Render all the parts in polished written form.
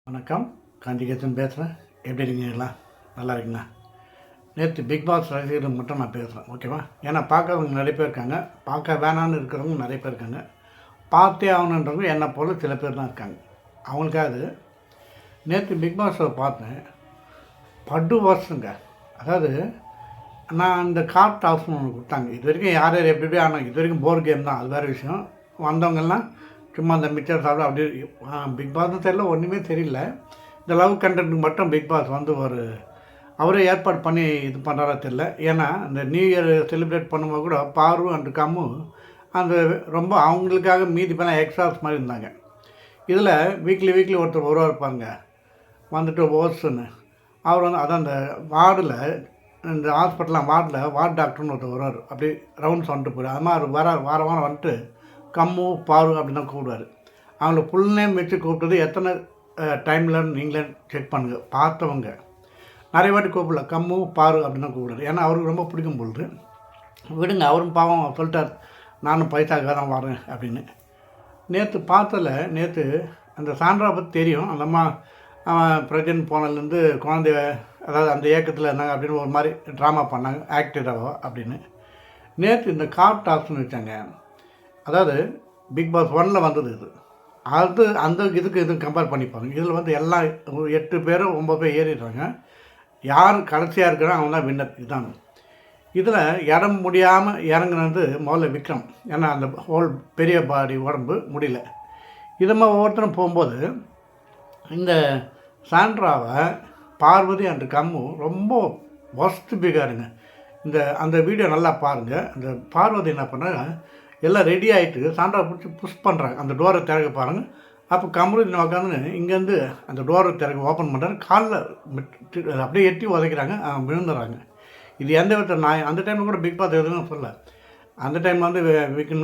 வணக்கம். காந்திகேசன் பேசுகிறேன். எப்படி இருக்கீங்களா? நல்லா இருக்கீங்களா? நேற்று பிக் பாஸ் ரசிகர்கள் மட்டும் நான் பேசுகிறேன், ஓகேவா? ஏன்னா பார்க்குறவங்க நிறைய பேர் இருக்காங்க, பார்க்க வேணான்னு இருக்கிறவங்க நிறைய பேர் இருக்காங்க, பார்த்தே ஆகணுன்றவங்க என்னை போல் சில பேர் தான் இருக்காங்க. அவங்களுக்காக நேற்று பிக் பாஸ் ஷோ பார்த்தேன். படு வருஷங்க. அதாவது நான் இந்த கார்ட் டாஸ்க் ஒன்று கொடுத்தாங்க. இது வரைக்கும் யார் யார் எப்படி எப்படி ஆனால் இது வரைக்கும் போர் கேம் தான், அது வேறு விஷயம். வந்தவங்கெல்லாம் சும்மா அந்த மிச்சர் சாப்பிட அப்படி பிக் பாஸ்னு தெரியல, ஒன்றுமே தெரியல. இந்த லவ் கண்டென்ட்டுக்கு மட்டும் பிக் பாஸ் வந்து ஒரு அவரே ஏற்பாடு பண்ணி இது பண்ணுறாரா தெரியல. ஏன்னா இந்த நியூ இயர் செலிப்ரேட் பண்ணும்போது கூட பாரு அண்ட் கம்மு அந்த ரொம்ப அவங்களுக்காக மீதி பண்ண எக்ஸ்ட்ராஸ் மாதிரி இருந்தாங்க. இதில் வீக்லி ஒருத்தர் வருவார் பாருங்க, வந்துட்டு ஓர்ஸுன்னு அவர் வந்து அதான் அந்த வார்டில் இந்த ஹாஸ்பிட்டலாம் வார்டு டாக்டர்னு ஒருத்தர் வருவார். அப்படி ரவுண்ட்ஸ் வந்துட்டு போயிடும். அது மாதிரி வாரம் வந்துட்டு கம்மு பாரு அப்படின்னு தான் கூப்பிடுவார். அவங்கள ஃபுல் நேம் வச்சு கூப்பிட்டது எத்தனை டைமில் நீங்களே செக் பண்ணுங்கள். பார்த்தவங்க நிறைய வாட்டி கூப்பிடல, கம்மு பாரு அப்படின்னு தான் கூப்பிடுவார். ஏன்னா அவருக்கு ரொம்ப பிடிக்கும் பொழுது விடுங்க, அவரும் பாவம் சொல்லிட்டார், நானும் பைசாக்காக தான் வரேன் அப்படின்னு. நேற்று அந்த சாண்ட்ரா பற்றி தெரியும். அந்த அம்மா ப்ரெக்னென்ட் போனதுலேருந்து குழந்தைய அதாவது அந்த ஏக்கத்தில் இருந்தாங்க அப்படின்னு ஒரு மாதிரி ட்ராமா பண்ணாங்க, ஆக்டராவோ அப்படின்னு. நேற்று இந்த கார் டாஸ்க்னு வச்சாங்க. அதாவது பிக் பாஸ் 1 வந்தது இது. அது அந்த இதுக்கு கம்பேர் பண்ணிப்பாங்க. இதில் வந்து எல்லாம் 8 பேர் 9 பேர் ஏறிடுறாங்க. யார் கடைசியாக இருக்கிறாங்க அவங்க தான் வின்னர். இதுதான் இதில் இடம் முடியாமல் இறங்குனது முதல்ல விக்ரம். ஏன்னா அந்த ஹோல் பெரிய பாடி உடம்பு முடியல. இதமாக ஒவ்வொருத்தரும் போகும்போது இந்த சாண்ட்ராவை பார்வதி அண்ட் கம்மு ரொம்ப ஒஸ்ட் பிகாருங்க. அந்த வீடியோ நல்லா பாருங்கள். அந்த பார்வதி என்ன பண்ணாங்க, எல்லாம் ரெடி ஆகிட்டு சாண்ட்ரா பிடிச்சி புஷ் பண்ணுறாங்க. அந்த டோரை திறக்க பாருங்கள். அப்போ கமருதீன் உட்காந்து இங்கேருந்து அந்த டோரை திறக்க ஓப்பன் பண்ணுறாங்க. காலில் அப்படியே எட்டி உதைக்கிறாங்க, விழுந்துடுறாங்க. இது எந்த விதத்தில் நான் அந்த டைமில் கூட பிக் பாஸ் எதுவும் சொல்ல. அந்த டைமில் வந்து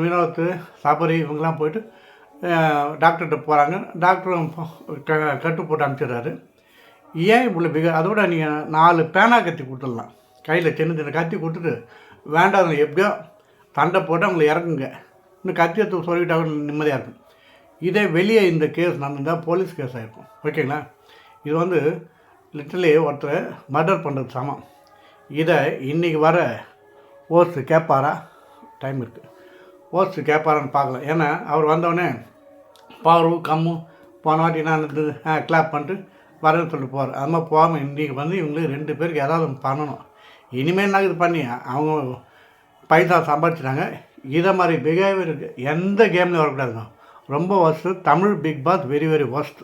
வினோத் சாபரி இவங்கெல்லாம் போயிட்டு டாக்டர்கிட்ட போகிறாங்க. டாக்டரும் கட்டு போட்டு அனுப்பிச்சிடுறாரு. ஏன் இவ்வளோ அதோட நீங்கள் 4 பேனா கத்தி கொடுத்துடலாம். கையில் சின்ன கத்தி கொடுத்துட்டு வேண்டாம் எப்படியோ சண்டை போட்டு அவங்களை இறக்குங்க, இன்னும் கத்தியை சொல்லிவிட்டாங்க, நிம்மதியாக இருக்கும். இதே வெளியே இந்த கேஸ் நடந்தால் போலீஸ் கேஸ் ஆகிருக்கும், ஓகேங்களா? இது வந்து லிட்டரலி ஒருத்தர் மர்டர் பண்ணுறது சமம். இதை இன்றைக்கி வர ஓர்ஸ் கேட்பாரா? டைம் இருக்குது. ஓர்ஸ் கேட்பாரான்னு பார்க்கலாம். ஏன்னா அவர் வந்தவொடனே பாரு கம்மு போன வாட்டி நான் கிளாப் பண்ணிட்டு வரேன்னு சொல்லிட்டு போகிறார். அது மாதிரி போகாமல் இன்றைக்கி வந்து இவங்களுக்கு 2 பேருக்கு ஏதாவது பண்ணணும். இனிமேல் என்ன இது பண்ணி அவங்க பைசா சம்பாதிச்சிட்டாங்க. இதை மாதிரி பிஹேவியர் எந்த கேம்லையும் வரக்கூடாதுங்க. ரொம்ப worst. Tamil Bigg Boss very worst.